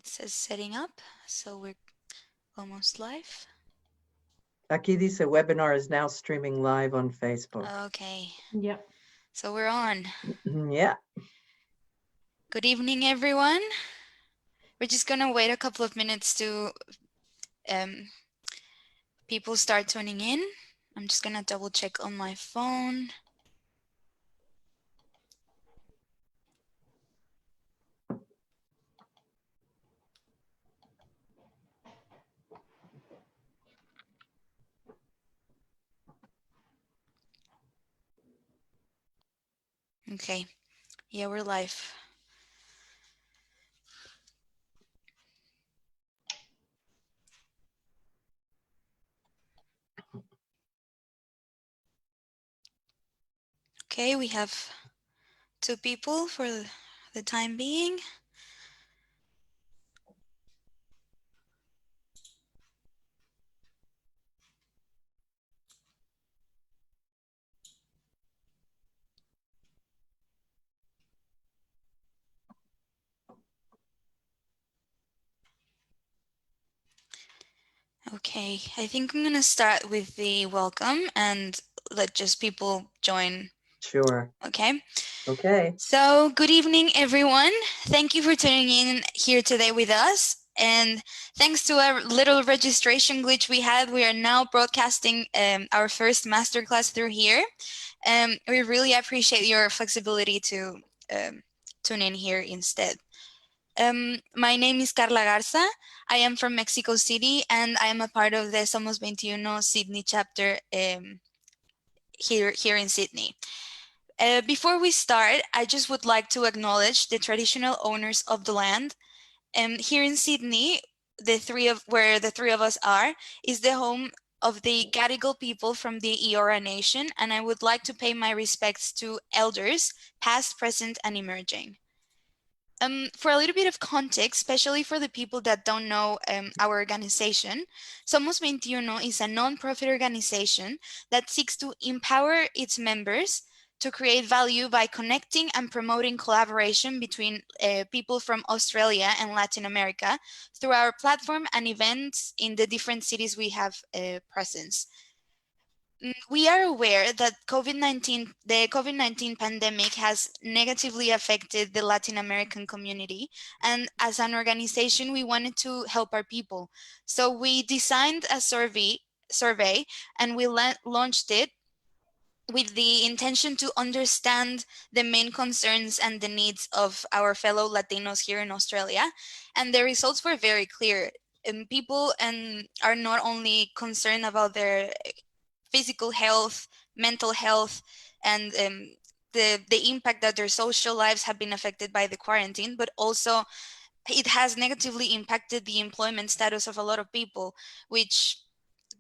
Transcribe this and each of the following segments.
It says setting up, so we're almost live. Aquí dice webinar is now streaming live on Facebook. Okay, Yep. so we're on. Yeah. Good evening, everyone. We're just gonna wait a couple of minutes to people start tuning in. I'm just gonna double check on my phone. Okay, yeah, we're live. Okay, we have 2 people for the time being. Okay, I think I'm gonna start with the welcome and let just people join. Sure. Okay. Okay. So, good evening, everyone. Thank you for tuning in here today with us. And thanks to a little registration glitch we had, we are now broadcasting our first masterclass through here. We really appreciate your flexibility to tune in here instead. My name is Carla Garza. I am from Mexico City, and I am a part of the Somos 21 Sydney chapter here in Sydney. Before we start, I just would like to acknowledge the traditional owners of the land. Here in Sydney, where the three of us are, is the home of the Gadigal people from the Eora Nation, and I would like to pay my respects to elders, past, present, and emerging. For a little bit of context, especially for the people that don't know our organization, Somos 21 is a non-profit organization that seeks to empower its members to create value by connecting and promoting collaboration between people from Australia and Latin America through our platform and events in the different cities we have presence. We are aware that the COVID-19 pandemic has negatively affected the Latin American community. And as an organization, we wanted to help our people. So we designed a survey and we launched it with the intention to understand the main concerns and the needs of our fellow Latinos here in Australia. And the results were very clear. People are not only concerned about their physical health, mental health, and the impact that their social lives have been affected by the quarantine, but also it has negatively impacted the employment status of a lot of people, which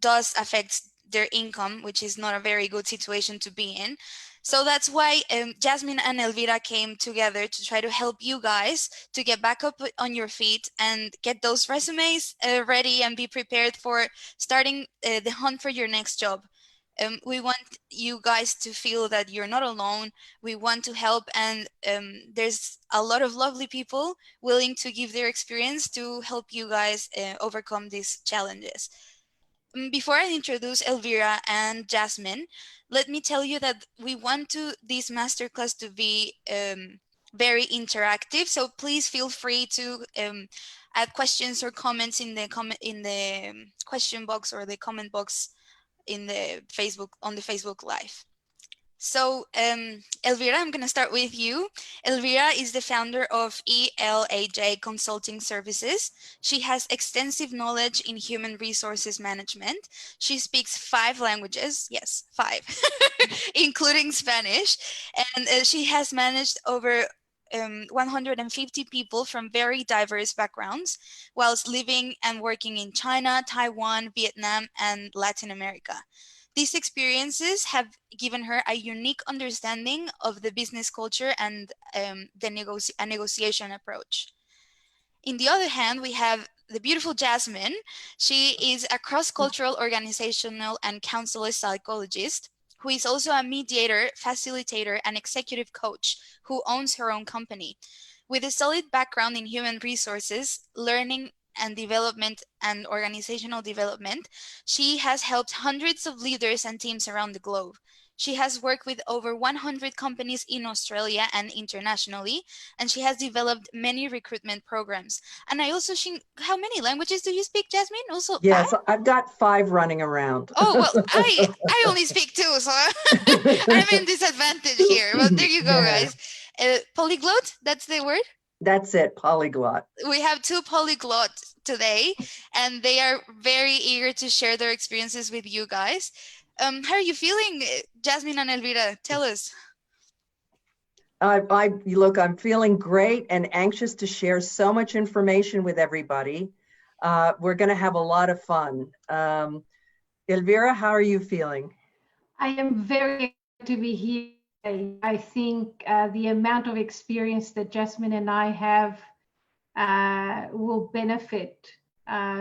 does affect their income, which is not a very good situation to be in. So that's why Jasmine and Elvira came together to try to help you guys to get back up on your feet and get those resumes ready and be prepared for starting the hunt for your next job. We want you guys to feel that you're not alone. We want to help, and there's a lot of lovely people willing to give their experience to help you guys overcome these challenges. Before I introduce Elvira and Jasmine, let me tell you that we want this masterclass to be very interactive. So please feel free to add questions or comments in the question box or the comment box on the Facebook Live. So, Elvira, I'm going to start with you. Elvira is the founder of ELAJ Consulting Services. She has extensive knowledge in human resources management. She speaks 5 languages, yes, 5, including Spanish. And she has managed over 150 people from very diverse backgrounds, whilst living and working in China, Taiwan, Vietnam, and Latin America. These experiences have given her a unique understanding of the business culture and a negotiation approach. In the other hand, we have the beautiful Jasmine. She is a cross-cultural organizational and counselor psychologist who is also a mediator, facilitator, and executive coach who owns her own company. With a solid background in human resources, learning and development and organizational development, she has helped hundreds of leaders and teams around the globe. She has worked with over 100 companies in Australia and internationally, and she has developed many recruitment programs. And I also, how many languages do you speak, Jasmine? Also 5? Yes, I've got 5 running around. Oh, well, I only speak 2, so I'm in disadvantage here. But there you go, Yeah. guys. Polyglot, that's the word? That's it, polyglot. We have 2 polyglots today, and they are very eager to share their experiences with you guys. How are you feeling, Jasmine and Elvira? Tell us. Look, I'm feeling great and anxious to share so much information with everybody. We're going to have a lot of fun. Elvira, how are you feeling? I am very excited to be here. I think the amount of experience that Jasmine and I have will benefit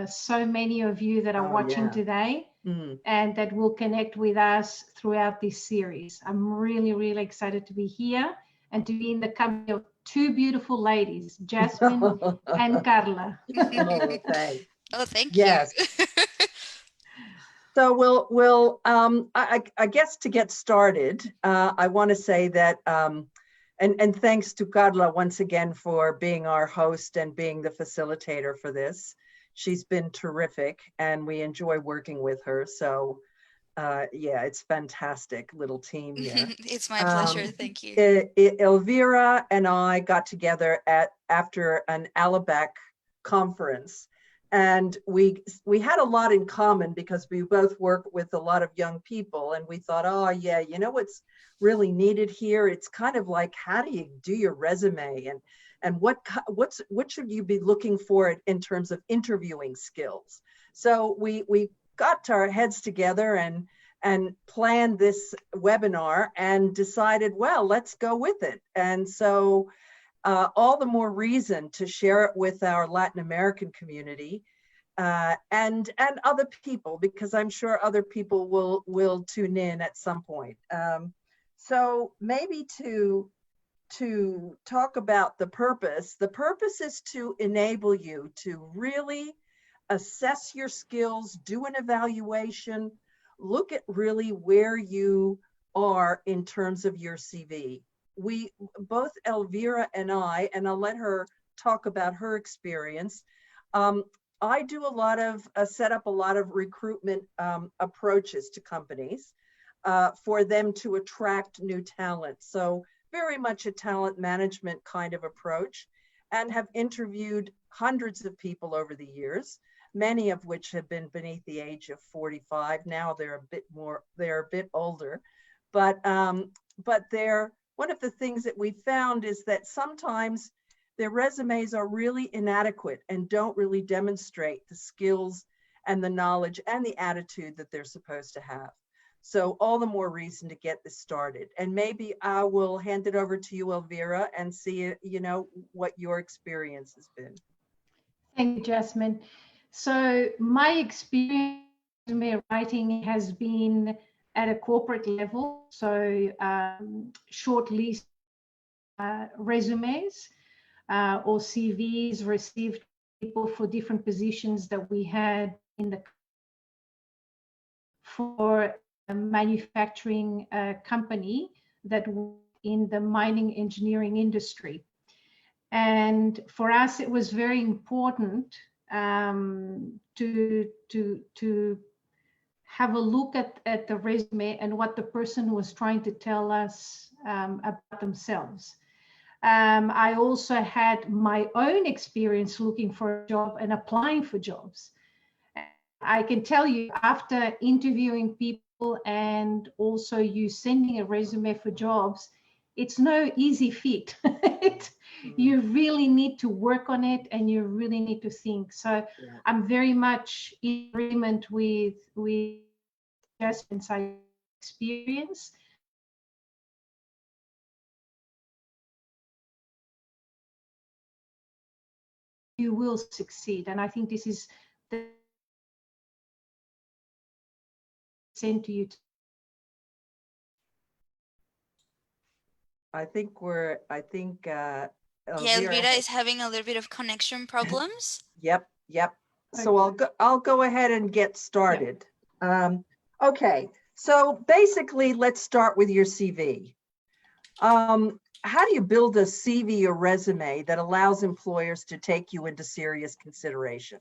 so many of you that are watching today, and that will connect with us throughout this series. I'm really, really excited to be here and to be in the company of 2 beautiful ladies, Jasmine and Carla. Oh, thanks. Oh, thank Yes. you. So we'll I guess to get started, I want to say that, and thanks to Carla once again for being our host and being the facilitator for this. She's been terrific and we enjoy working with her. So yeah, it's fantastic little team here. It's my pleasure. Thank you. Elvira and I got together after an Alabec conference. And we had a lot in common because we both work with a lot of young people, and we thought, oh yeah, you know what's really needed here? It's kind of like, how do you do your resume, and what should you be looking for in terms of interviewing skills? So we got our heads together and planned this webinar and decided, well, let's go with it. And so all the more reason to share it with our Latin American community and other people, because I'm sure other people will tune in at some point. So maybe to talk about the purpose is to enable you to really assess your skills, do an evaluation, look at really where you are in terms of your CV. We both, Elvira and I'll let her talk about her experience. I do set up a lot of recruitment approaches to companies for them to attract new talent. So very much a talent management kind of approach, and have interviewed hundreds of people over the years, many of which have been beneath the age of 45. Now they're a bit older, but one of the things that we found is that sometimes their resumes are really inadequate and don't really demonstrate the skills and the knowledge and the attitude that they're supposed to have. So all the more reason to get this started. And maybe I will hand it over to you, Elvira, and see, what your experience has been. Thank you, Jasmine. So my experience in writing has been at a corporate level. So short list resumes or CVs received people for different positions that we had for a manufacturing company that was in the mining engineering industry. And for us, it was very important to have a look at the resume and what the person was trying to tell us about themselves. I also had my own experience looking for a job and applying for jobs. I can tell you, after interviewing people and also you sending a resume for jobs, it's no easy feat. You really need to work on it and you really need to think. So yeah. I'm very much in agreement with Jasmine's experience. You will succeed. And I think this is the sent to you I think Yeah, Elvira Elvira has, is having a little bit of connection problems. yep, yep. So Okay. I'll go ahead and get Yeah. started. Okay, so basically, let's start with your CV. How do you build a CV or resume that allows employers to take you into serious consideration?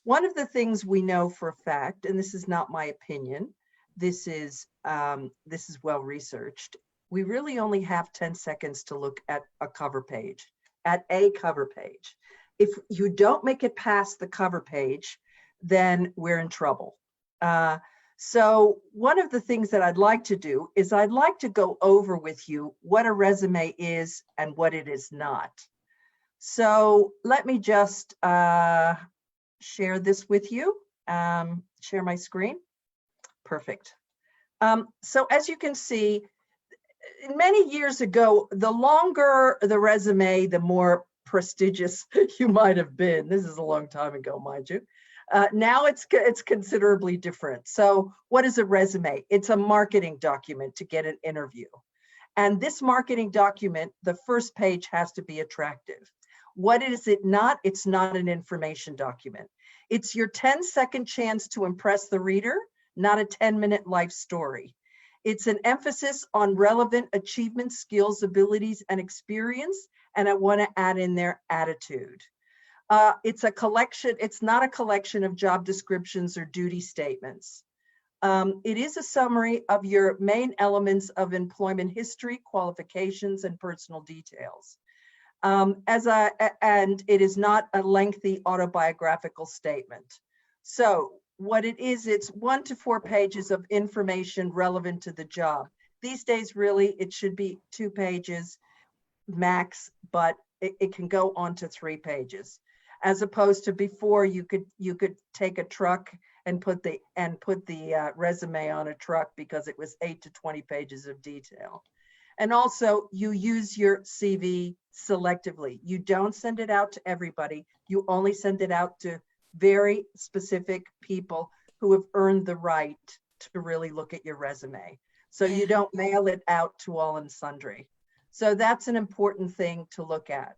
One of the things we know for a fact, and this is not my opinion, this is well researched. We really only have 10 seconds to look at a cover page, at a cover page. If you don't make it past the cover page, then we're in trouble. So one of the things that I'd like to do is I'd like to go over with you what a resume is and what it is not. So let me just share this with you. Share my screen. Perfect. So as you can see, many years ago, the longer the resume, the more prestigious you might have been. This is a long time ago, mind you. Now it's considerably different. So what is a resume? It's a marketing document to get an interview. And this marketing document, the first page has to be attractive. What is it not? It's not an information document. It's your 10-second chance to impress the reader, not a 10-minute life story. It's an emphasis on relevant achievements, skills, abilities, and experience. And I want to add in their attitude. It's a collection, it's not a collection of job descriptions or duty statements. It is a summary of your main elements of employment history, qualifications, and personal details. And it is not a lengthy autobiographical statement. So what it is, it's 1 to 4 pages of information relevant to the job. These days, really, it should be 2 pages max, but it can go on to 3 pages. As opposed to before, you could take a truck and put the resume on a truck because it was 8 to 20 pages of detail. And also, you use your CV selectively. You don't send it out to everybody. You only send it out to very specific people who have earned the right to really look at your resume. So Yeah. you don't mail it out to all and sundry. So that's an important thing to look at.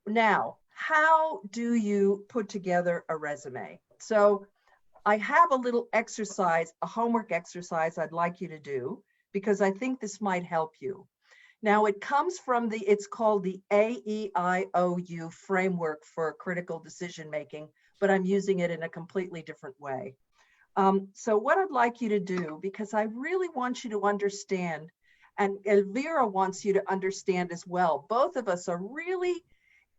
Now, how do you put together a resume? So I have a little exercise, a homework exercise I'd like you to do, because I think this might help you. Now it comes from it's called the AEIOU framework for critical decision making, but I'm using it in a completely different way. So what I'd like you to do, because I really want you to understand, and Elvira wants you to understand as well, both of us are really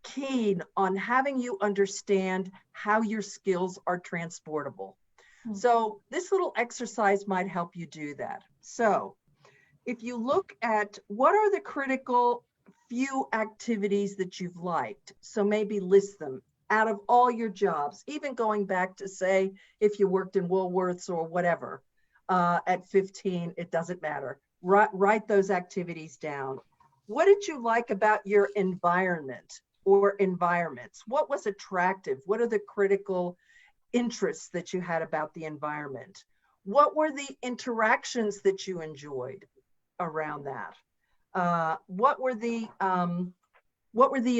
keen on having you understand how your skills are transportable. So this little exercise might help you do that. So if you look at what are the critical few activities that you've liked, so maybe list them out of all your jobs, even going back to say, if you worked in Woolworths or whatever, at 15, it doesn't matter. Write those activities down. What did you like about your environment or environments? What was attractive? What are the critical interests that you had about the environment? What were the interactions that you enjoyed around that? What were the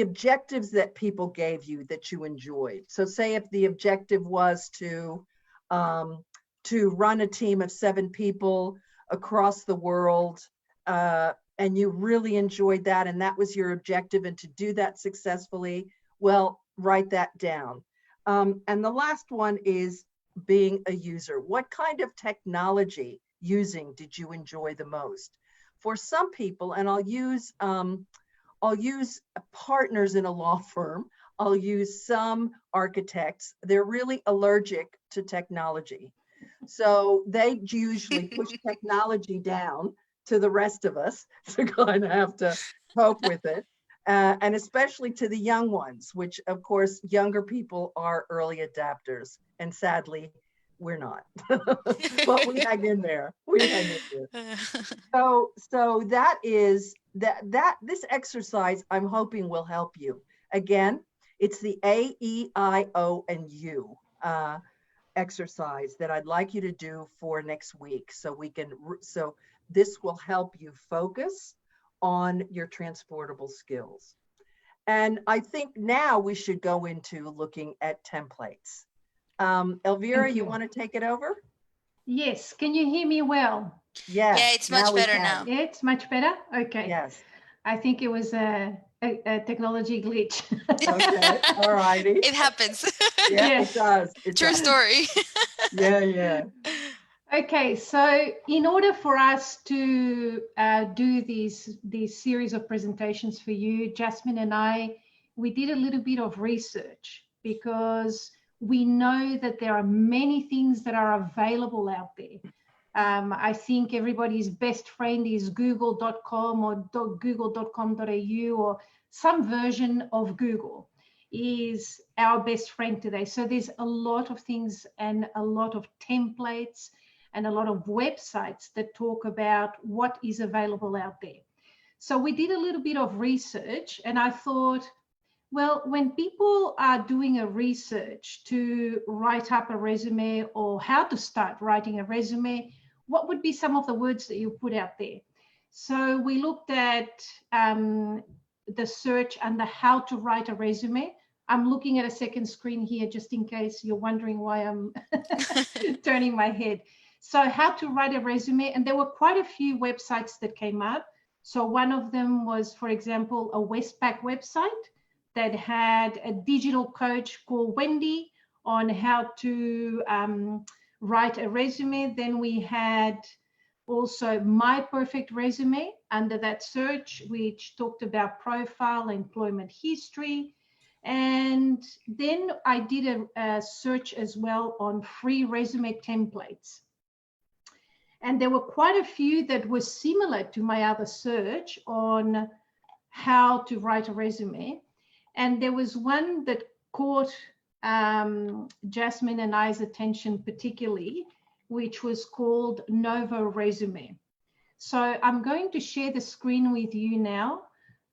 objectives that people gave you that you enjoyed? So say if the objective was to run a team of 7 people across the world, and you really enjoyed that, and that was your objective, and to do that successfully, well, write that down. And the last one is being a user. What kind of technology using did you enjoy the most? For some people, and I'll use partners in a law firm, I'll use some architects, they're really allergic to technology. So they usually push technology down to the rest of us to kind of have to cope with it. And especially to the young ones, which of course, younger people are early adapters. And sadly, we're not. But we hang in there. We hang in there. So that is this exercise I'm hoping will help you. Again, it's the A, E, I, O, and U exercise that I'd like you to do for next week. So this will help you focus on your transportable skills. And I think now we should go into looking at templates. Elvira, Thank you you. want to take it over? Yes, can you hear me well? Yes. Yeah, it's now much we better can. now. Yeah, it's much better. Okay. Yes. I think it was a technology glitch. Okay. All righty. It happens. Yeah, Yes. it does. It True does. story. Yeah. Okay, so in order for us to do these series of presentations for you, Jasmine and I, we did a little bit of research because we know that there are many things that are available out there. I think everybody's best friend is google.com or google.com.au or some version of Google is our best friend today. So there's a lot of things and a lot of templates and a lot of websites that talk about what is available out there. So we did a little bit of research and I thought, well, when people are doing a research to write up a resume or how to start writing a resume, what would be some of the words that you put out there? So we looked at the search under how to write a resume. I'm looking at a second screen here just in case you're wondering why I'm turning my head. So how to write a resume, and there were quite a few websites that came up. So one of them was, for example, a Westpac website that had a digital coach called Wendy on how to write a resume. Then we had also My Perfect Resume under that search, which talked about profile, employment history. And then I did a search as well on free resume templates. And there were quite a few that were similar to my other search on how to write a resume. And there was one that caught Jasmine and I's attention particularly, which was called Novo Resume. So I'm going to share the screen with you now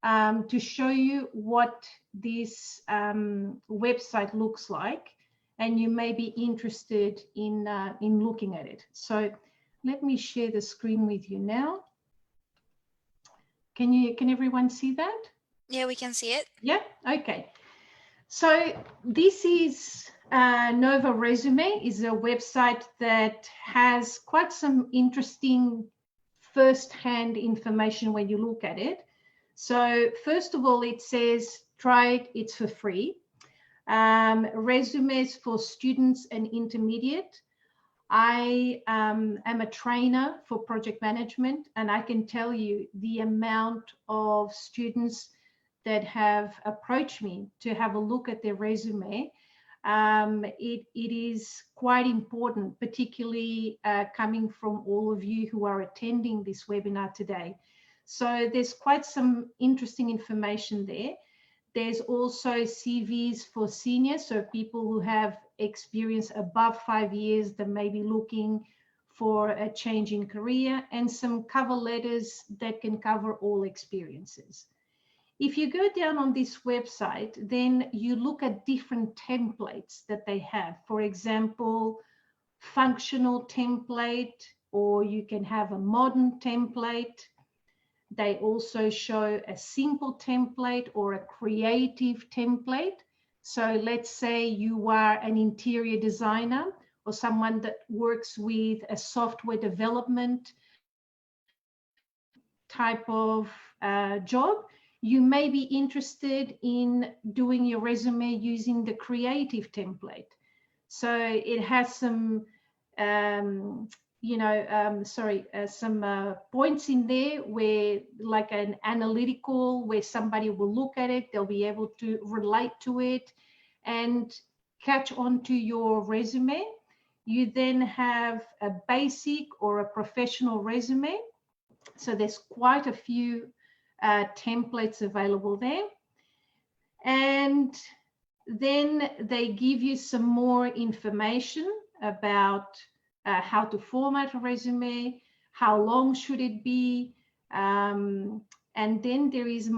to show you what this website looks like, and you may be interested in looking at it. So let me share the screen with you now. Can everyone see that? Yeah, we can see it. Yeah, okay. So this is Novo Resume, is a website that has quite some interesting first-hand information when you look at it. So first of all, it says, try it, it's for free. Resumes for students and intermediate. I am a trainer for project management, and I can tell you the amount of students that have approached me to have a look at their resume. It is quite important, particularly coming from all of you who are attending this webinar today. So there's quite some interesting information there. There's also CVs for seniors, so people who have experience above 5 years that may be looking for a change in career, and some cover letters that can cover all experiences. If you go down on this website, then you look at different templates that they have. For example, functional template, or you can have a modern template. They also show a simple template or a creative template. So let's say you are an interior designer or someone that works with a software development type of job. You may be interested in doing your resume using the creative template. So it has some, some points in there where, like an analytical, where somebody will look at it, they'll be able to relate to it and catch on to your resume. You then have a basic or a professional resume. So there's quite a few templates available there. And then they give you some more information about how to format a resume, how long should it be, and then there is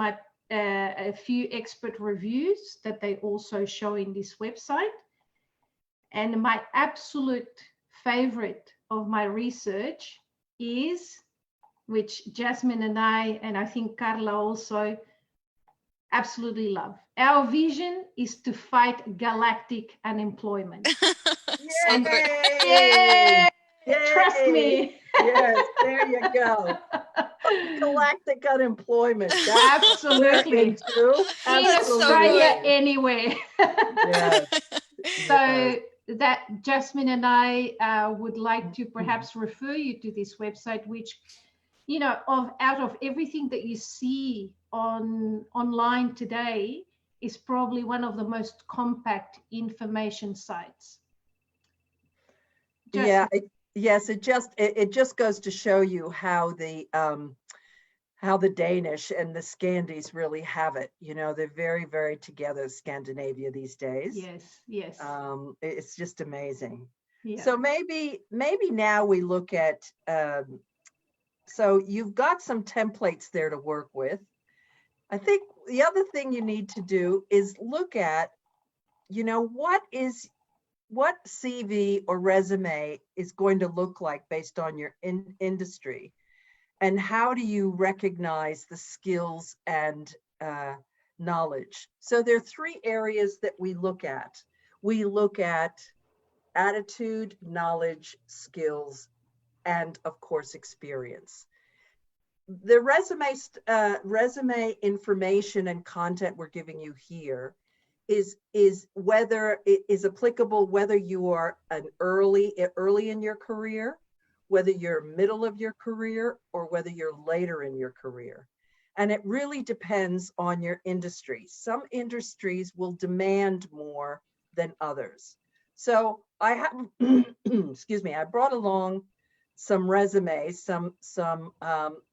a few expert reviews that they also show in this website. And my absolute favorite of my research is which Jasmine and I think Carla also absolutely love. Our vision is to fight galactic unemployment. So good. Yeah, Yay! trust me. Yes, there you go. Galactic unemployment. That's Absolutely. too. In That's so Australia, good. anywhere. Yes. So that Jasmine and I would like to perhaps refer you to this website, which, you know, out of everything that you see online today, is probably one of the most compact information sites. Yeah. Yes. It just goes to show you how the Danish and the Scandies really have it. You know, they're very, very together, Scandinavia these days. Yes. Yes. It's just amazing. Yeah. So maybe now we look at, so you've got some templates there to work with. I think the other thing you need to do is look at, you know, what CV or resume is going to look like based on your industry, and how do you recognize the skills and knowledge. So there are three areas that we look at. We look at attitude, knowledge, skills, and of course, experience. The resume information and content we're giving you here is whether it is applicable, whether you are an early in your career, whether you're middle of your career, or whether you're later in your career. And it really depends on your industry. Some industries will demand more than others. So I have, excuse me, I brought along some resumes, some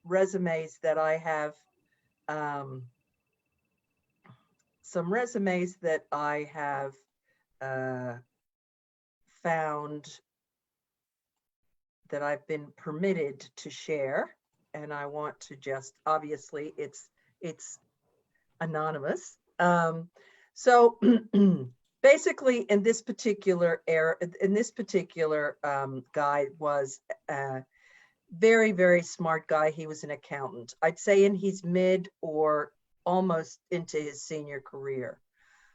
resumes that I have, found that I've been permitted to share, and I want to just, obviously it's anonymous. So basically, in this particular guy was a very, very smart guy. He was an accountant. I'd say in his mid or almost into his senior career.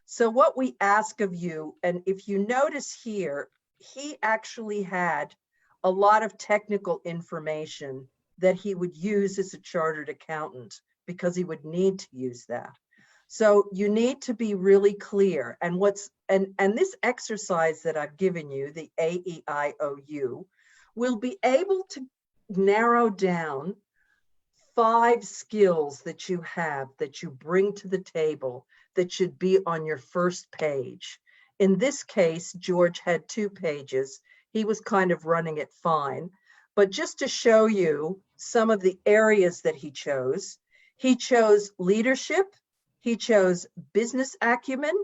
So what we ask of you, and if you notice here, he actually had a lot of technical information that he would use as a chartered accountant, because he would need to use that. So you need to be really clear. And and this exercise that I've given you, the AEIOU, will be able to narrow down 5 skills that you have, that you bring to the table, that should be on your first page. In this case, George had 2 pages. He was kind of running it fine. But just to show you some of the areas that he chose leadership, he chose business acumen,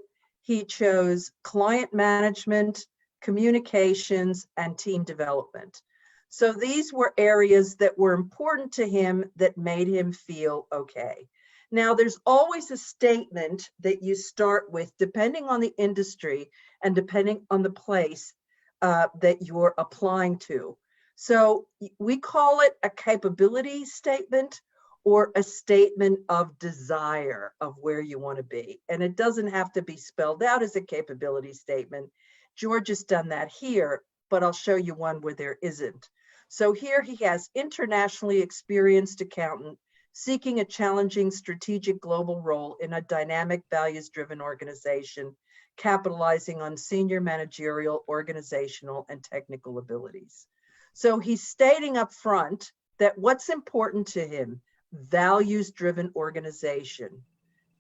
he chose client management, communications, and team development. So these were areas that were important to him, that made him feel okay. Now, there's always a statement that you start with, depending on the industry and depending on the place that you're applying to. So we call it a capability statement, or a statement of desire of where you want to be. And it doesn't have to be spelled out as a capability statement. George has done that here, but I'll show you one where there isn't. So here he has internationally experienced accountant seeking a challenging strategic global role in a dynamic, values-driven organization, capitalizing on senior managerial, organizational, and technical abilities. So he's stating up front that what's important to him: values-driven organization,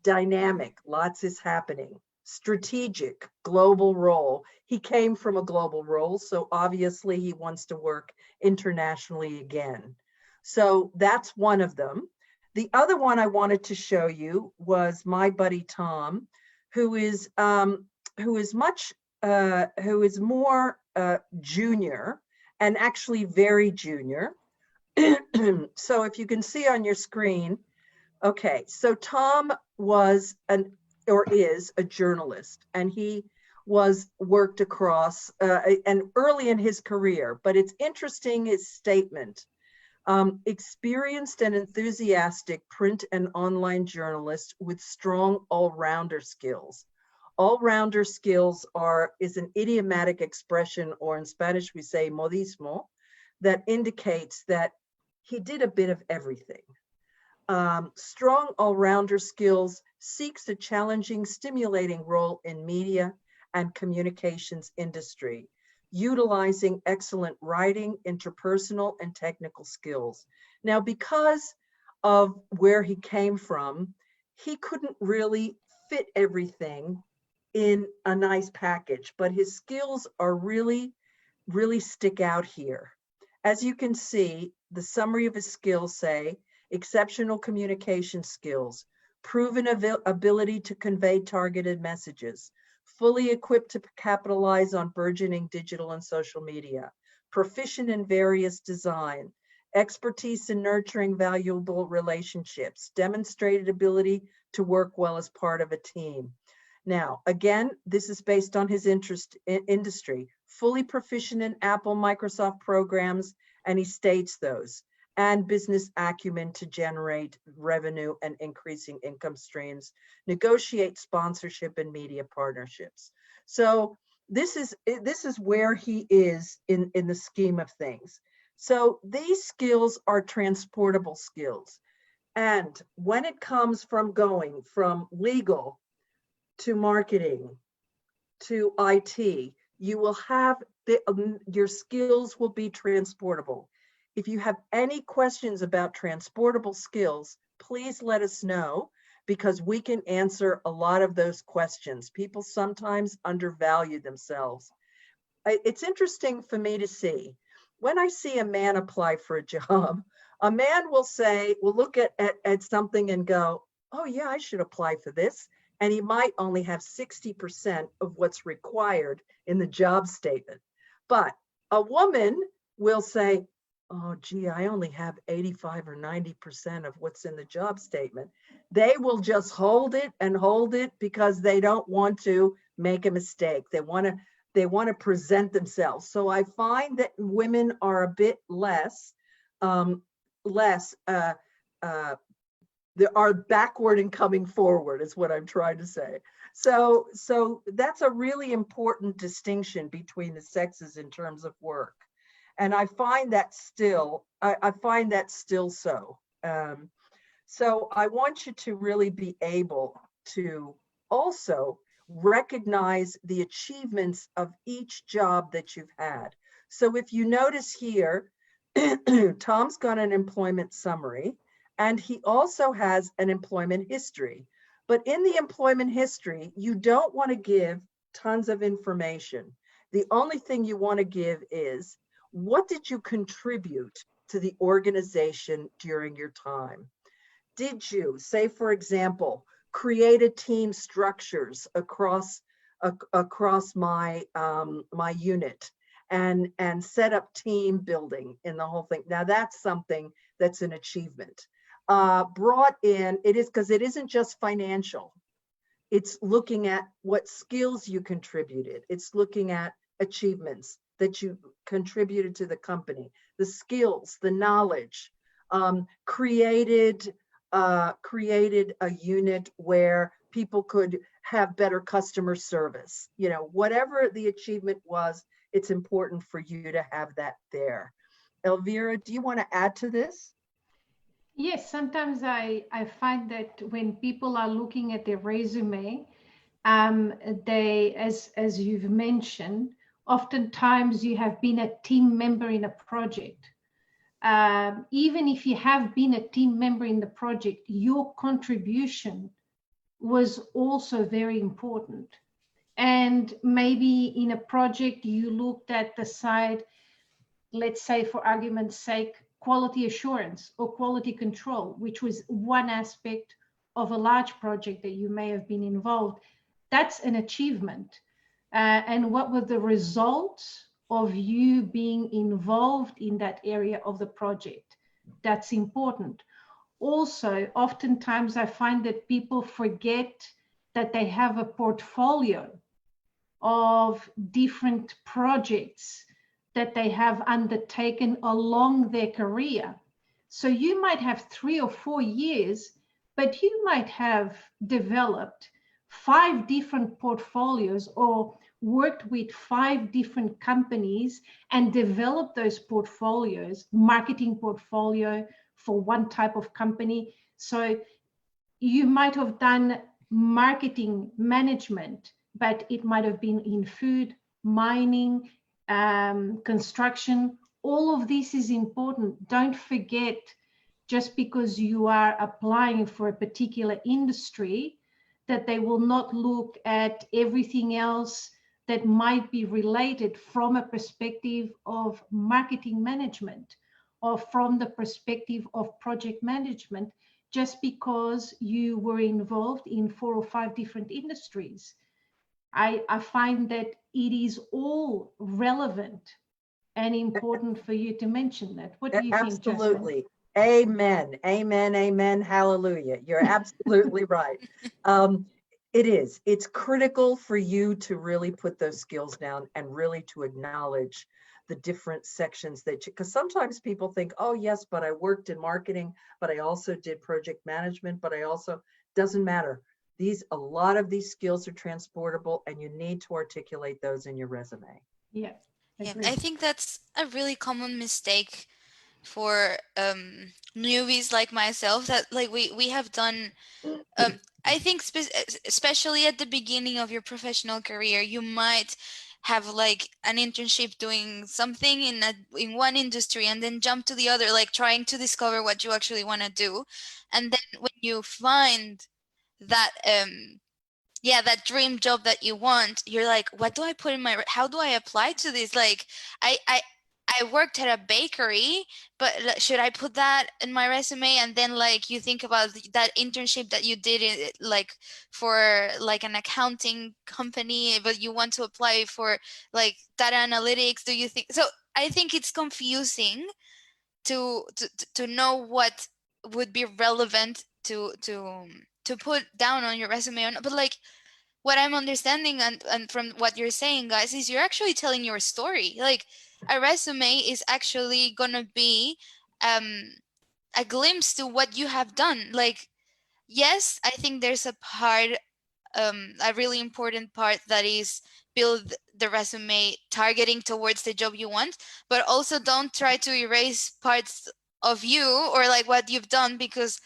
dynamic, lots is happening, strategic, global role. He came from a global role, so obviously he wants to work internationally again. So that's one of them. The other one I wanted to show you was my buddy Tom, who is more junior, and actually very junior. So if you can see on your screen, okay, so Tom was is a journalist, and he worked across and early in his career, but it's interesting, his statement. Experienced and enthusiastic print and online journalist with strong all-rounder skills. All-rounder skills is an idiomatic expression, or in Spanish we say modismo, that indicates that he did a bit of everything. Strong all-rounder skills seeks a challenging, stimulating role in media and communications industry, utilizing excellent writing, interpersonal, and technical skills. Now, because of where he came from, he couldn't really fit everything in a nice package, but his skills are really, really stick out here. As you can see, the summary of his skills say, exceptional communication skills, proven ability to convey targeted messages, fully equipped to capitalize on burgeoning digital and social media, proficient in various design, expertise in nurturing valuable relationships, demonstrated ability to work well as part of a team. Now, again, this is based on his interest in industry, fully proficient in Apple, Microsoft programs, and he states those, and business acumen to generate revenue and increasing income streams, negotiate sponsorship and media partnerships. So this is where he is in the scheme of things. So these skills are transportable skills. And when it comes from going from legal to marketing to IT, you will have your skills will be transportable. If you have any questions about transportable skills, please let us know, because we can answer a lot of those questions. People sometimes undervalue themselves. It's interesting for me to see, when I see a man apply for a job, a man will look at something and go, oh yeah, I should apply for this. And he might only have 60% of what's required in the job statement. But a woman will say, oh, gee, I only have 85 or 90% of what's in the job statement. They will just hold it because they don't want to make a mistake. They want to present themselves. So I find that women are a bit less they are backward in coming forward, is what I'm trying to say. So that's a really important distinction between the sexes in terms of work. And I find that still, so. So I want you to really be able to also recognize the achievements of each job that you've had. So if you notice here, Tom's got an employment summary, and he also has an employment history. But in the employment history, you don't want to give tons of information. The only thing you want to give is, what did you contribute to the organization during your time? Did you, say for example, create a team structures across my my unit and set up team building in the whole thing? Now that's something that's an achievement. Brought in, it is, because it isn't just financial. It's looking at what skills you contributed. It's looking at achievements that you contributed to the company, the skills, the knowledge, created a unit where people could have better customer service. You know, whatever the achievement was, it's important for you to have that there. Elvira, do you want to add to this? Yes, sometimes I find that when people are looking at their resume, they, as you've mentioned, oftentimes you have been a team member in a project. Even if you have been a team member in the project, your contribution was also very important. And maybe in a project you looked at the side, let's say for argument's sake, quality assurance or quality control, which was one aspect of a large project that you may have been involved. That's an achievement. And what were the results of you being involved in that area of the project? That's important. Also, oftentimes I find that people forget that they have a portfolio of different projects that they have undertaken along their career. So you might have 3 or 4 years, but you might have developed 5 different portfolios or worked with 5 different companies and developed those portfolios, marketing portfolio for one type of company. So you might have done marketing management, but it might have been in food, mining, construction. All of this is important. Don't forget, just because you are applying for a particular industry, that they will not look at everything else that might be related from a perspective of marketing management or from the perspective of project management, just because you were involved in 4 or 5 different industries. I find that it is all relevant and important for you to mention that. What do you think, Jasmine? Absolutely. Amen. Amen. Amen. Hallelujah. You're absolutely right. It is. It's critical for you to really put those skills down and really to acknowledge the different sections that you, because sometimes people think, oh, yes, but I worked in marketing, but I also did project management, but I also, doesn't matter. A lot of these skills are transportable and you need to articulate those in your resume. Yeah. Yeah, Agree. I think that's a really common mistake for newbies like myself, that like we have done. I think especially at the beginning of your professional career, you might have like an internship doing something in one industry and then jump to the other, like trying to discover what you actually want to do. And then when you find that that dream job that you want, you're like, what do I put in my, how do I apply to this? Like I worked at a bakery, but should I put that in my resume? And then like you think about that internship that you did like for like an accounting company, but you want to apply for like data analytics. Do you think so? I think it's confusing to know what would be relevant to put down on your resume or not. But like what I'm understanding and from what you're saying, guys, is you're actually telling your story. Like a resume is actually gonna be a glimpse to what you have done. Like, yes, I think there's a part, a really important part, that is build the resume targeting towards the job you want, but also don't try to erase parts of you or like what you've done, because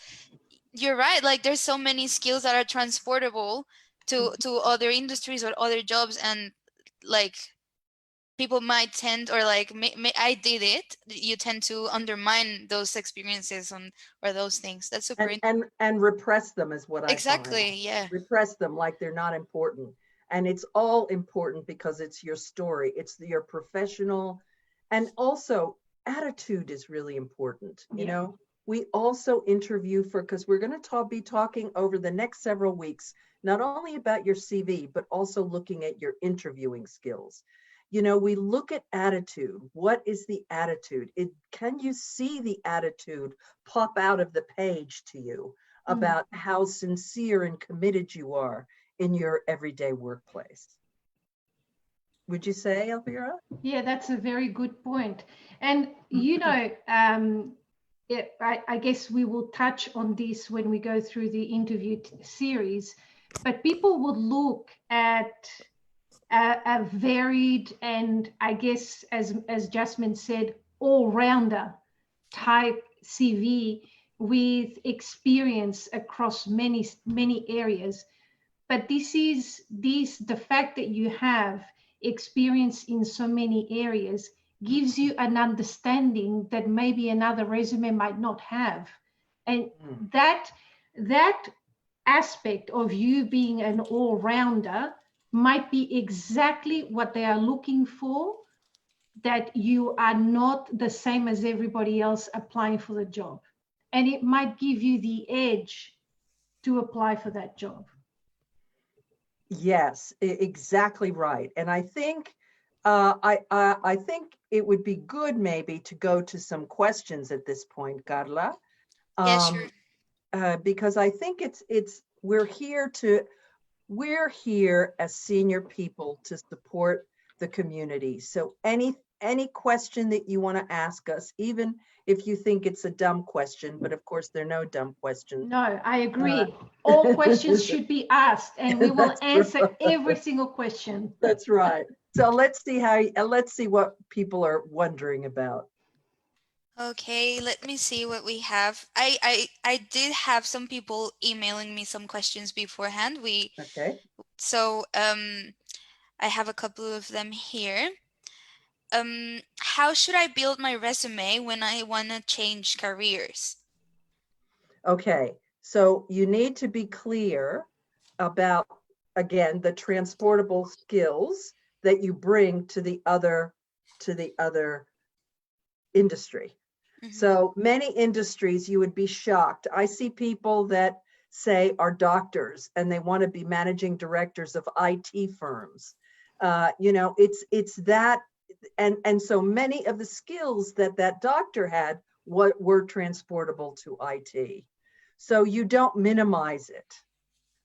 you're right, like there's so many skills that are transportable to other industries or other jobs, and like people might tend, or like I did it, you tend to undermine those experiences or those things. That's super and repress them is what I exactly find. yeah. Repress them like they're not important. And it's all important because it's your story, it's your professional, and also attitude is really important. You know, we also interview for, because we're going to be talking over the next several weeks, not only about your CV, but also looking at your interviewing skills. You know, we look at attitude. What is the attitude? Can you see the attitude pop out of the page to you about how sincere and committed you are in your everyday workplace? Would you say, Elvira? Yeah, that's a very good point. And, you know, I guess we will touch on this when we go through the interview series, but people would look at a varied and, I guess, as Jasmine said, all-rounder type CV with experience across many areas. But the fact that you have experience in so many areas gives you an understanding that maybe another resume might not have. And that aspect of you being an all-rounder might be exactly what they are looking for, that you are not the same as everybody else applying for the job. And it might give you the edge to apply for that job. Yes, exactly right. And I think I think it would be good maybe to go to some questions at this point, Carla. Yeah, sure. Because I think we're here as senior people to support the community. So any question that you want to ask us, even if you think it's a dumb question, but of course there are no dumb questions. No, I agree. All questions should be asked, and we will That's answer right. every single question. That's right. So let's see what people are wondering about. Okay, let me see what we have. I did have some people emailing me some questions beforehand. Okay. So I have a couple of them here. How should I build my resume when I want to change careers? Okay. So you need to be clear about, again, the transportable skills that you bring to the other industry. Mhm. So many industries, you would be shocked. I see people that say are doctors and they want to be managing directors of IT firms. You know, it's that, and so many of the skills that that doctor had were transportable to IT. So you don't minimize it,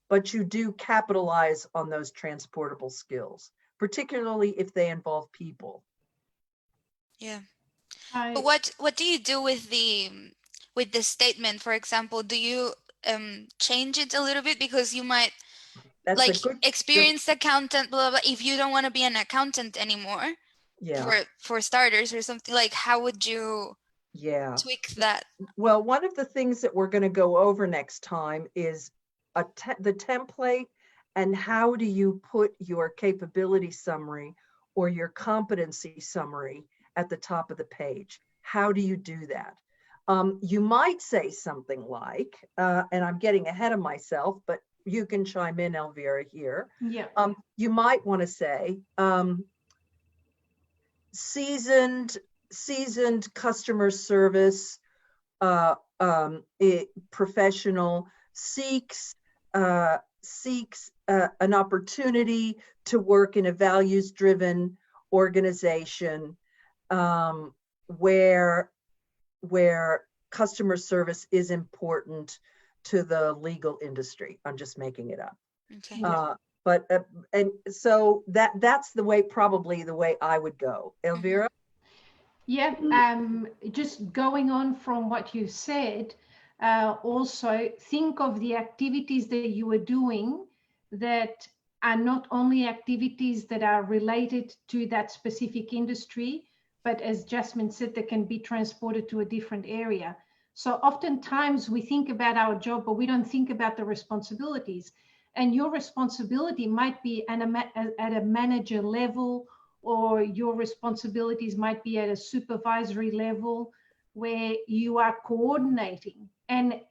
but you do capitalize on those transportable skills, particularly if they involve people. Yeah. I, But what do you do with the statement? For example, do you change it a little bit because you might That's like a good, experienced accountant, blah, blah, blah, if you don't want to be an accountant anymore, yeah, for starters or something, like how would you yeah. tweak that? Well, one of the things that we're going to go over next time is the template and how do you put your capability summary or your competency summary at the top of the page. How do you do that? You might say something like, and I'm getting ahead of myself, but you can chime in, Elvira, here. yeah. You might want to say, seasoned customer service professional seeks an opportunity to work in a values-driven organization where customer service is important to the legal industry. I'm just making it up. Okay. But and so that's probably the way I would go. Elvira? Yeah, just going on from what you said, also think of the activities that you are doing that are not only activities that are related to that specific industry, but as Jasmine said, they can be transported to a different area. So oftentimes we think about our job, but we don't think about the responsibilities. And your responsibility might be at a manager level, or your responsibilities might be at a supervisory level where you are coordinating, and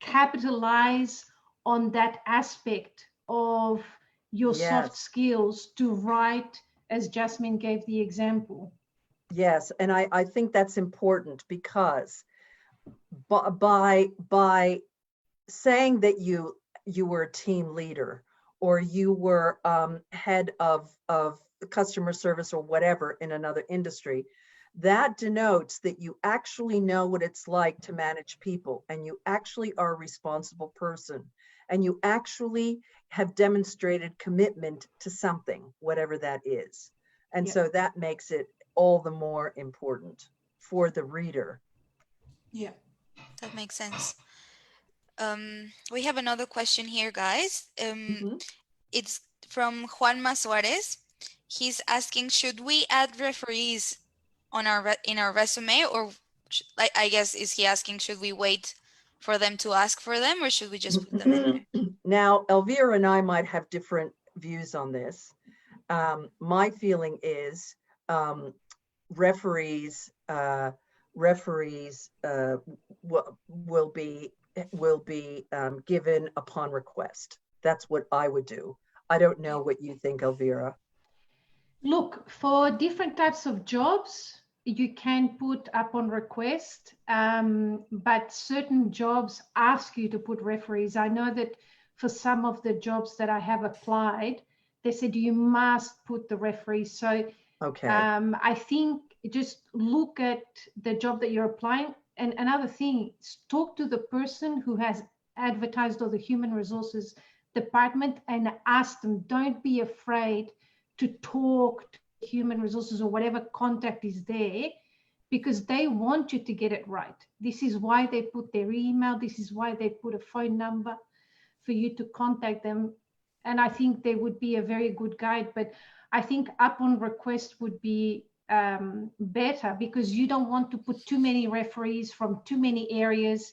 capitalize on that aspect of your soft Yes. skills to write, as Jasmine gave the example. Yes, and I think that's important because by saying that you were a team leader or you were head of customer service or whatever in another industry, that denotes that you actually know what it's like to manage people, and you actually are a responsible person, and you actually have demonstrated commitment to something, whatever that is. And Yeah. so that makes it all the more important for the reader. Yeah. That makes sense. We have another question here, guys. Mhm. It's from Juanma Suarez. He's asking, should we add referees on in our resume, or I guess is he asking, should we wait for them to ask for them, or should we just put them in there? Now, Elvira and I might have different views on this. My feeling is referees will be given upon request. That's what I would do. I don't know what you think, Elvira. Look, for different types of jobs, you can put upon request, but certain jobs ask you to put referees. I know that for some of the jobs that I have applied, they said you must put the referees. So Okay. I think just look at the job that you're applying. And another thing, talk to the person who has advertised, or the human resources department, and ask them. Don't be afraid to talk human resources or whatever contact is there, because they want you to get it right. This is why they put their email. This is why they put a phone number for you to contact them. And I think they would be a very good guide. But I think upon request would be better, because you don't want to put too many referees from too many areas.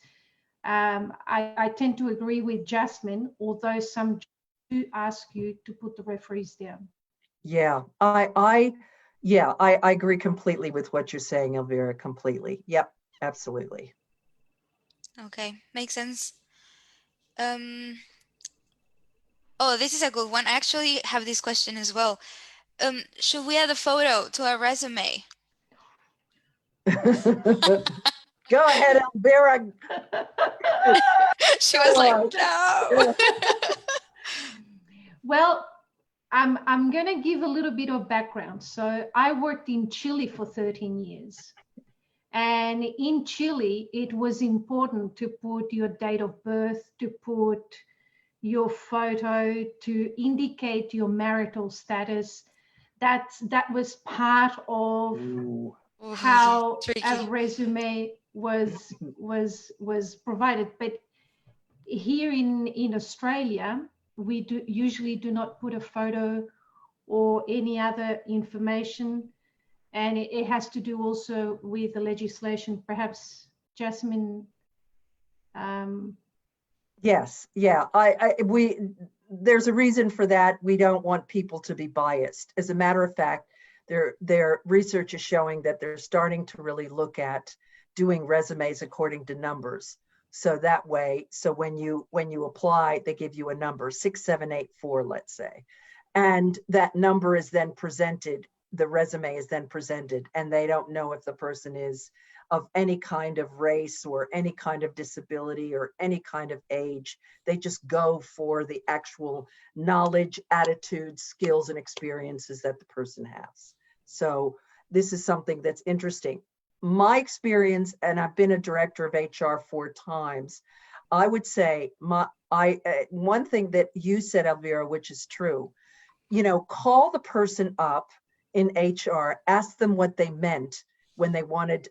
I tend to agree with Jasmine, although some do ask you to put the referees down. Yeah, I agree completely with what you're saying, Elvira, completely. Yep, absolutely. Okay, makes sense. Oh, this is a good one. I actually have this question as well. Should we add a photo to our resume? Go ahead, Elvira. She was like, no. Well, I'm going to give a little bit of background. So I worked in Chile for 13 years. And in Chile, it was important to put your date of birth, to put your photo, to indicate your marital status. That was part of Ooh. how Tricky. a resume was provided. But here in Australia, we usually do not put a photo or any other information, and it has to do also with the legislation. Perhaps Jasmine. Yes, yeah. There's a reason for that. We don't want people to be biased. As a matter of fact, their research is showing that they're starting to really look at doing resumes according to numbers. So that way, so when you apply, they give you a number, 6784, let's say, and that number is then presented. The resume is then presented, and they don't know if the person is of any kind of race or any kind of disability or any kind of age. They just go for the actual knowledge, attitudes, skills, and experiences that the person has. So this is something that's interesting. My experience, and I've been a director of HR 4 times, I would say one thing that you said, Elvira, which is true, call the person up in HR, ask them what they meant when they wanted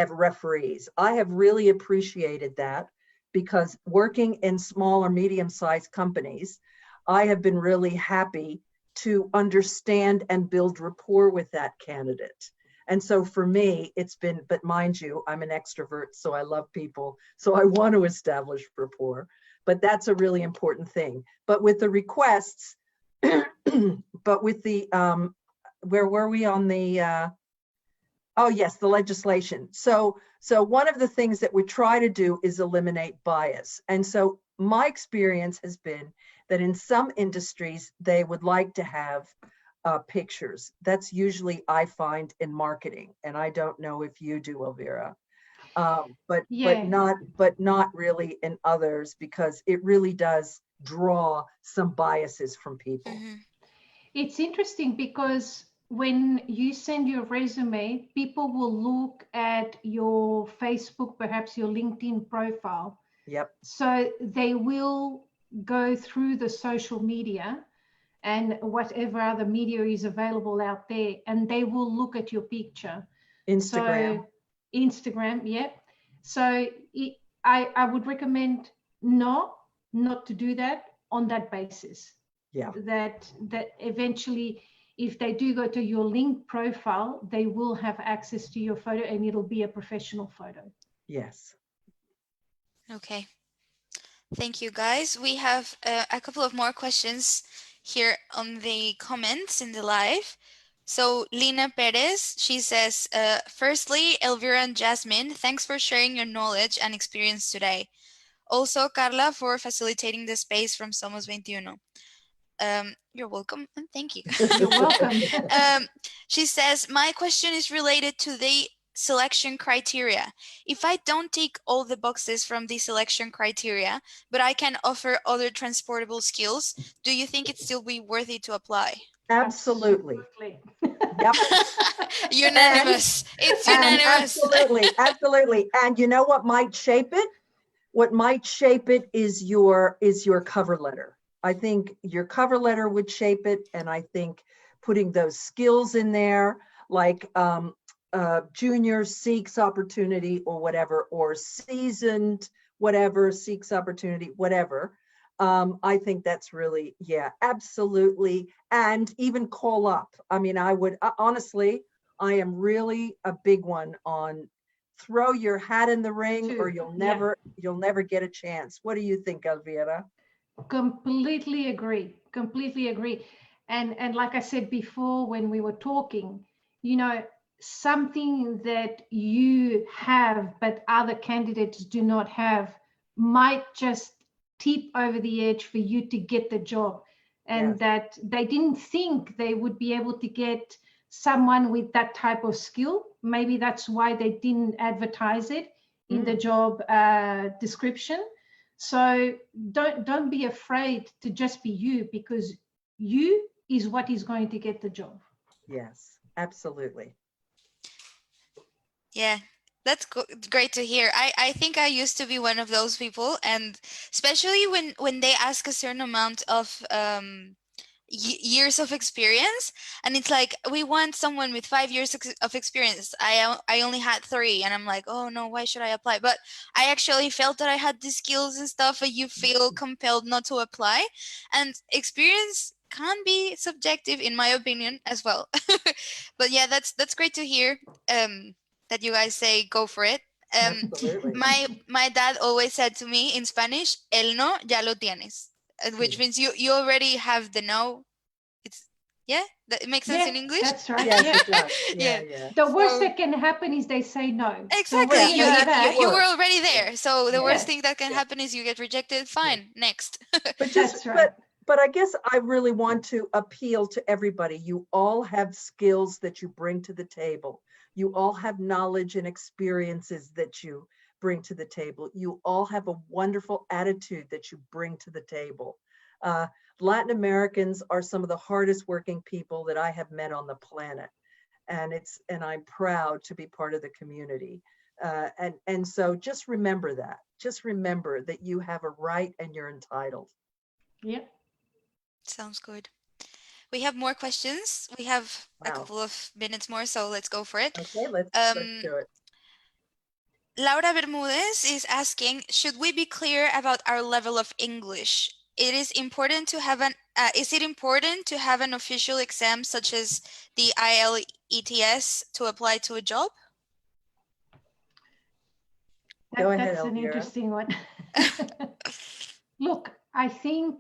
referees. I have really appreciated that, because working in small or medium-sized companies, I have been really happy to understand and build rapport with that candidate. And so for me, it's been, but mind you, I'm an extrovert, so I love people. So I want to establish rapport, but that's a really important thing. But with the requests, but with the, where were we on the, oh yes, the legislation. So one of the things that we try to do is eliminate bias. And so my experience has been that in some industries, they would like to have pictures. That's usually, I find, in marketing. And I don't know if you do, Elvira, but not really in others, because it really does draw some biases from people. Mm-hmm. It's interesting because when you send your resume, people will look at your Facebook, perhaps your LinkedIn profile. Yep. So they will go through the social media and whatever other media is available out there, and they will look at your picture. Instagram. So, Instagram, yep. So I would recommend not to do that on that basis. Yeah. That eventually, if they do go to your LinkedIn profile, they will have access to your photo, and it'll be a professional photo. Yes. Okay. Thank you, guys. We have a couple of more questions here on the comments in the live. So Lina Perez, she says, firstly, Elvira and Jasmine, thanks for sharing your knowledge and experience today. Also, Carla, for facilitating the space from Somos 21. You're welcome, and thank you. You're welcome. She says, my question is related to the selection criteria. If I don't tick all the boxes from the selection criteria, but I can offer other transportable skills, do you think it still be worthy to apply? Absolutely. Yep. Unanimous. It's unanimous. Absolutely. And you know what might shape it? What might shape it is your cover letter. I think your cover letter would shape it, and I think putting those skills in there, like junior seeks opportunity or whatever, or seasoned whatever seeks opportunity, whatever. I think that's really, yeah, absolutely. And even call up. I mean, I would honestly, I am really a big one on throw your hat in the ring or you'll never get a chance. What do you think, Elvira? Completely agree. Completely agree. And like I said before when we were talking, you know, something that you have but other candidates do not have might just tip over the edge for you to get the job. And Yes. that they didn't think they would be able to get someone with that type of skill. Maybe that's why they didn't advertise it in the job description. So don't be afraid to just be you, because you is what is going to get the job. Yes, absolutely. Yeah, that's great to hear. I think I used to be one of those people, and especially when they ask a certain amount of years of experience, and it's like we want someone with 5 years of experience. I only had 3, and I'm like, oh no, why should I apply? But I actually felt that I had the skills and stuff, but you feel compelled not to apply, and experience can be subjective in my opinion as well. But yeah, that's great to hear. That you guys say go for it. Absolutely. My dad always said to me in Spanish, el no ya lo tienes, which means you already have the no. It's that it makes sense Yeah, in English. that's right. Yes, Yeah. it does. Yeah. Yeah. The worst So that can happen is they say no. So exactly, once you know that, you were already there. So the worst yeah, thing that can Yeah. happen is you get rejected. Fine, next. But that's right. but I guess I really want to appeal to everybody. You all have skills that you bring to the table. You all have knowledge and experiences that you bring to the table. You all have a wonderful attitude that you bring to the table. Uh, Latin Americans are some of the hardest working people that I have met on the planet. And I'm proud to be part of the community. And so just remember that. Just remember that you have a right and you're entitled. Yeah. Sounds good. We have more questions. We have a Wow. couple of minutes more, so let's go for it. Okay, let's do it. Laura Bermudez is asking, should we be clear about our level of English? Is it important to have an official exam such as the IELTS to apply to a job? Go ahead, That's an Elvira. interesting one. Look, I think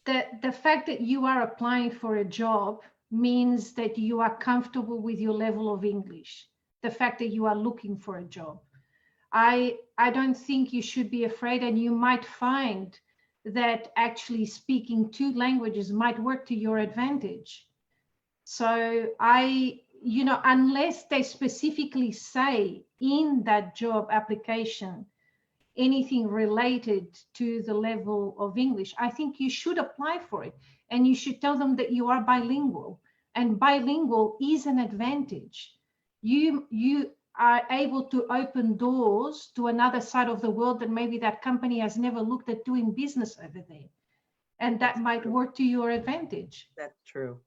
the fact that you are applying for a job means that you are comfortable with your level of English. The fact that you are looking for a job. I don't think you should be afraid, and you might find that actually speaking 2 languages might work to your advantage. So unless they specifically say in that job application anything related to the level of English, I think you should apply for it, and you should tell them that you are bilingual, and bilingual is an advantage. You are able to open doors to another side of the world that maybe that company has never looked at doing business over there, and that might work to your advantage. That's true.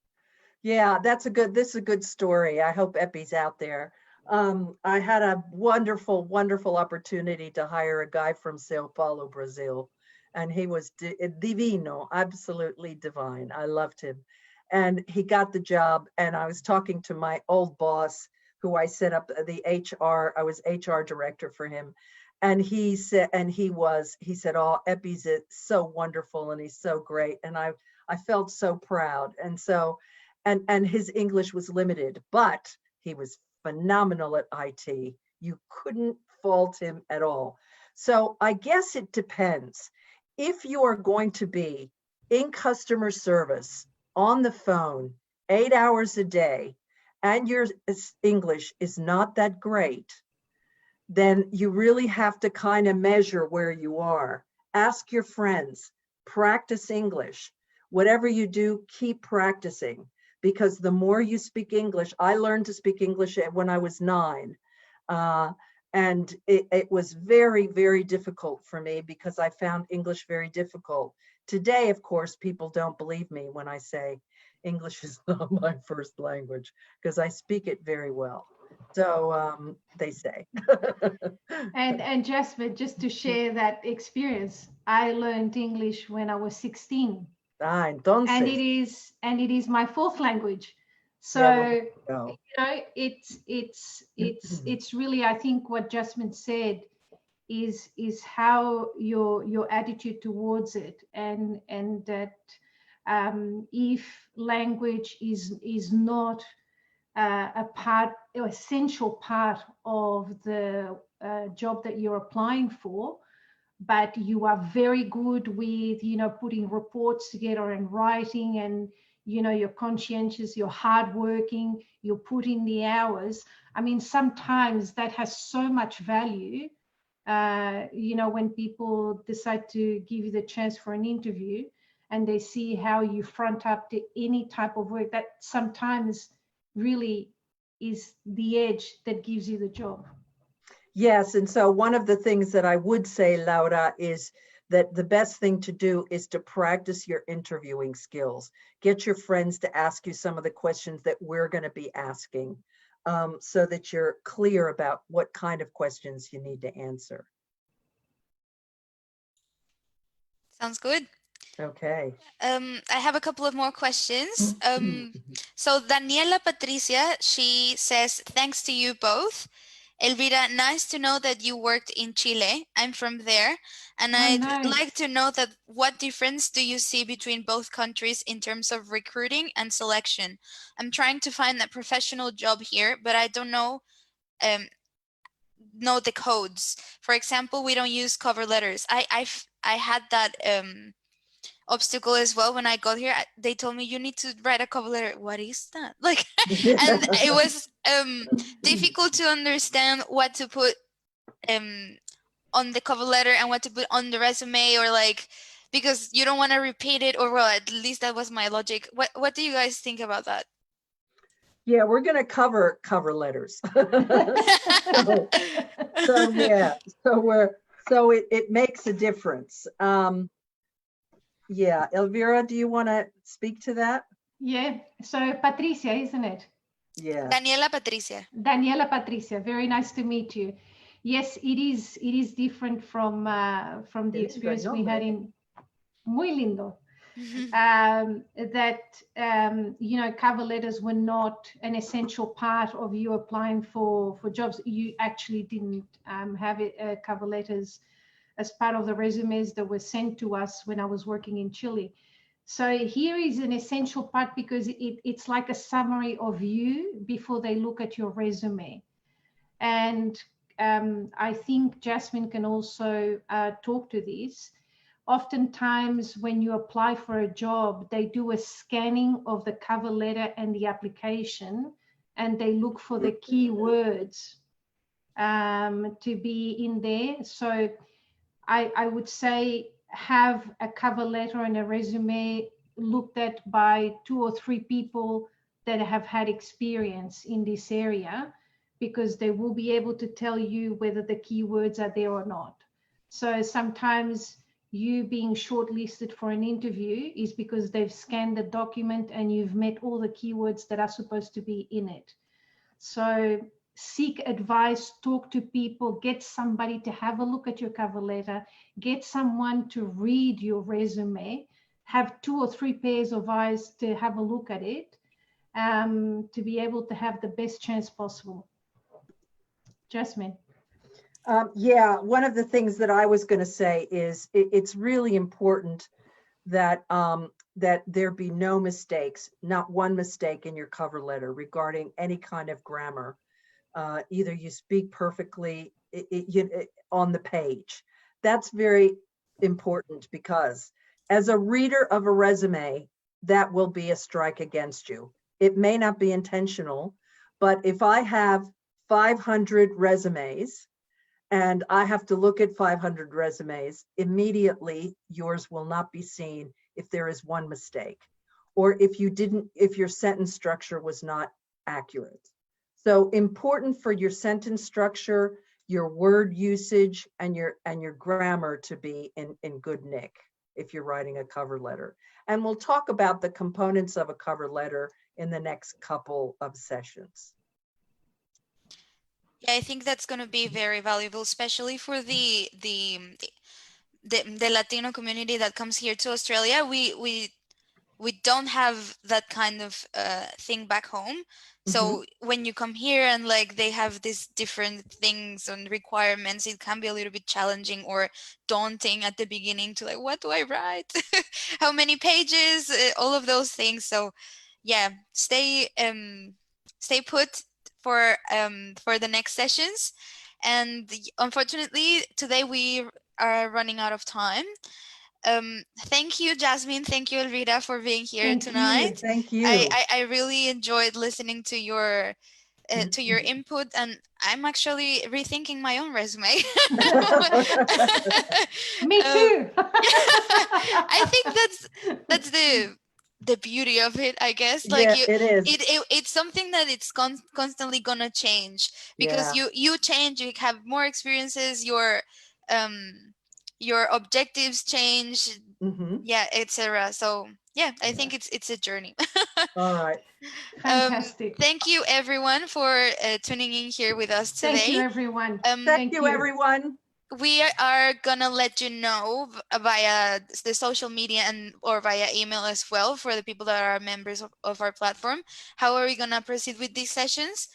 Yeah, this is a good story. I hope Epi's out there. I had a wonderful, wonderful opportunity to hire a guy from Sao Paulo, Brazil, and he was divino, absolutely divine. I loved him. And he got the job, and I was talking to my old boss, who I set up the HR, I was HR director for him. And he said, oh, Epi's so wonderful, and he's so great. And I felt so proud. And so, and his English was limited, but he was phenomenal at IT. You couldn't fault him at all. So I guess it depends. If you are going to be in customer service on the phone 8 hours a day, and your English is not that great, then you really have to kind of measure where you are. Ask your friends, practice English. Whatever you do, keep practicing, because the more you speak English, I learned to speak English when I was 9. And it was very, very difficult for me because I found English very difficult. Today, of course, people don't believe me when I say English is not my first language because I speak it very well. So they say. And Jasmine, just to share that experience, I learned English when I was 16, and Entonces. it is my fourth language. So Yeah, well, there you go. you know, it's really, I think what Jasmine said is how your attitude towards it, and that if language is not a part, or essential part of the job that you're applying for, but you are very good with, you know, putting reports together and writing, and, you know, you're conscientious, you're hardworking, you put in the hours. I mean, sometimes that has so much value. You know, when people decide to give you the chance for an interview and they see how you front up to any type of work, that sometimes really is the edge that gives you the job. Yes, and so one of the things that I would say, Laura, is that the best thing to do is to practice your interviewing skills. Get your friends to ask you some of the questions that we're going to be asking, so that you're clear about what kind of questions you need to answer. Sounds good. Okay. I have a couple of more questions. So Daniela Patricia, she says, thanks to you both. Elvira, nice to know that you worked in Chile. I'm from there. And I'd like to know that what difference do you see between both countries in terms of recruiting and selection? I'm trying to find a professional job here, but I don't know the codes. For example, we don't use cover letters. I had that obstacle as well when I got here. They told me you need to write a cover letter. What is that? Like, and it was difficult to understand what to put on the cover letter and what to put on the resume, or like, because you don't want to repeat it, or well, at least that was my logic. What do you guys think about that? Yeah, we're going to cover letters. so yeah, so it makes a difference. Yeah, Elvira, do you want to speak to that? Yeah, so Patricia, isn't it? Yeah. Daniela Patricia. Daniela Patricia, very nice to meet you. Yes, it is different from the experience we had in Muy Lindo. That you know, cover letters were not an essential part of you applying for jobs. You actually didn't have cover letters as part of the resumes that were sent to us when I was working in Chile. So here is an essential part because it's like a summary of you before they look at your resume. And I think Jasmine can also talk to this. Oftentimes when you apply for a job, they do a scanning of the cover letter and the application, and they look for the keywords to be in there. So I would say have a cover letter and a resume looked at by 2 or 3 people that have had experience in this area, because they will be able to tell you whether the keywords are there or not. So sometimes you being shortlisted for an interview is because they've scanned the document and you've met all the keywords that are supposed to be in it. So seek advice, talk to people, get somebody to have a look at your cover letter, get someone to read your resume, have 2 or 3 pairs of eyes to have a look at it, to be able to have the best chance possible. Jasmine. Yeah, one of the things that I was going to say is it's really important that that there be no mistakes, not one mistake in your cover letter regarding any kind of grammar. Either you speak perfectly on the page. That's very important, because as a reader of a resume, that will be a strike against you. It may not be intentional, but if I have 500 resumes and I have to look at 500 resumes, immediately yours will not be seen if there is one mistake, or if your sentence structure was not accurate. So important for your sentence structure, your word usage and your grammar to be in good nick if you're writing a cover letter. And we'll talk about the components of a cover letter in the next couple of sessions. Yeah, I think that's going to be very valuable, especially for the Latino community that comes here to Australia. We don't have that kind of thing back home. So when you come here and like they have these different things and requirements, it can be a little bit challenging or daunting at the beginning to like, what do I write? How many pages? All of those things. So yeah, stay put for the next sessions. And unfortunately, today we are running out of time. Thank you, Jasmine. Thank you, Elvira, for being here Thank tonight. you. Thank you. I really enjoyed listening to your input, and I'm actually rethinking my own resume. Me too. I think that's the beauty of it, I guess. Like Yeah, it is. it's something that it's constantly gonna change because Yeah. you change, you have more experiences, your objectives change, yeah, etc. So yeah, I think it's a journey. All right. Fantastic. Thank you everyone for tuning in here with us today. Thank you, everyone. Thank you, everyone. We are gonna let you know via the social media and or via email as well for the people that are members of our platform. How are we gonna proceed with these sessions?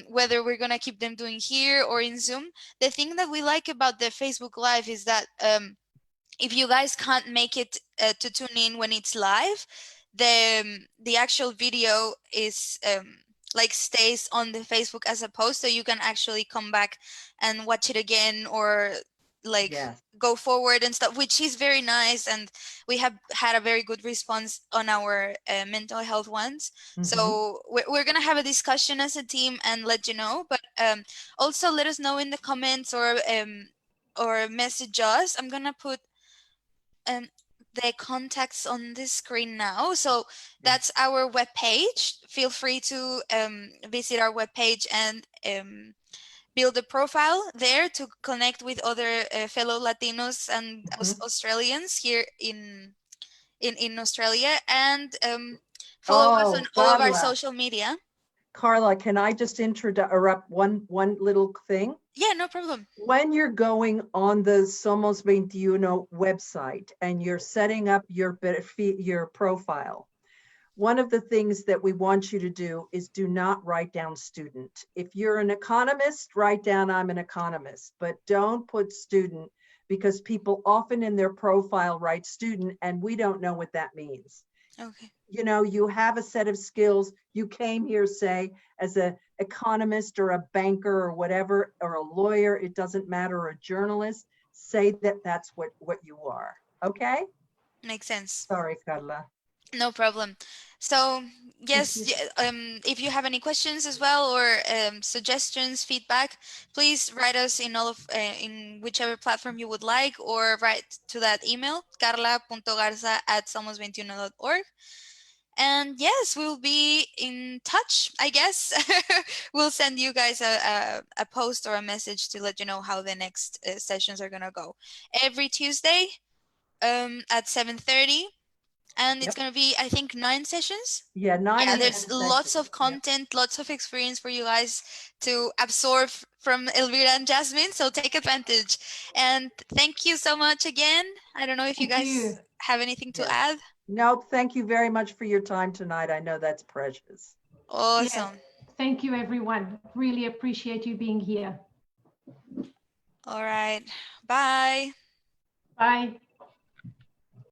Whether we're gonna keep them doing here or in Zoom. The thing that we like about the Facebook Live is that if you guys can't make it to tune in when it's live, the actual video is like stays on the Facebook as a post, so you can actually come back and watch it again or like go forward and stuff, which is very nice. And we have had a very good response on our mental health ones. So we're gonna have a discussion as a team and let you know, but also let us know in the comments or message us. I'm gonna put the contacts on the screen now. So that's our webpage. Feel free to visit our webpage and build a profile there to connect with other fellow Latinos and Australians here in Australia, and follow us on all of our social media. Carla, can I just interrupt one little thing? Yeah, no problem. When you're going on the Somos 21 website and you're setting up your profile, one of the things that we want you to do is do not write down student. If you're an economist, write down I'm an economist, but don't put student, because people often in their profile write student and we don't know what that means. Okay. You know, you have a set of skills. You came here, say, as an economist or a banker or whatever, or a lawyer, it doesn't matter, or a journalist, say that that's what you are. Okay? Makes sense. Sorry, Carla. No problem. So yes, if you have any questions as well or suggestions, feedback, please write us in all of in whichever platform you would like, or write to that email carla.garza@somos21.org. And yes, we'll be in touch, I guess. We'll send you guys a post or a message to let you know how the next sessions are gonna go. Every Tuesday at 7:30. And it's going to be, I think, 9 sessions. Yeah, 9. Yeah, there's lots of content, lots of experience for you guys to absorb from Elvira and Jasmine. So take advantage. And thank you so much again. I don't know if you guys have anything to add. Nope. Thank you very much for your time tonight. I know that's precious. Awesome. Yes. Thank you, everyone. Really appreciate you being here. All right. Bye. Bye.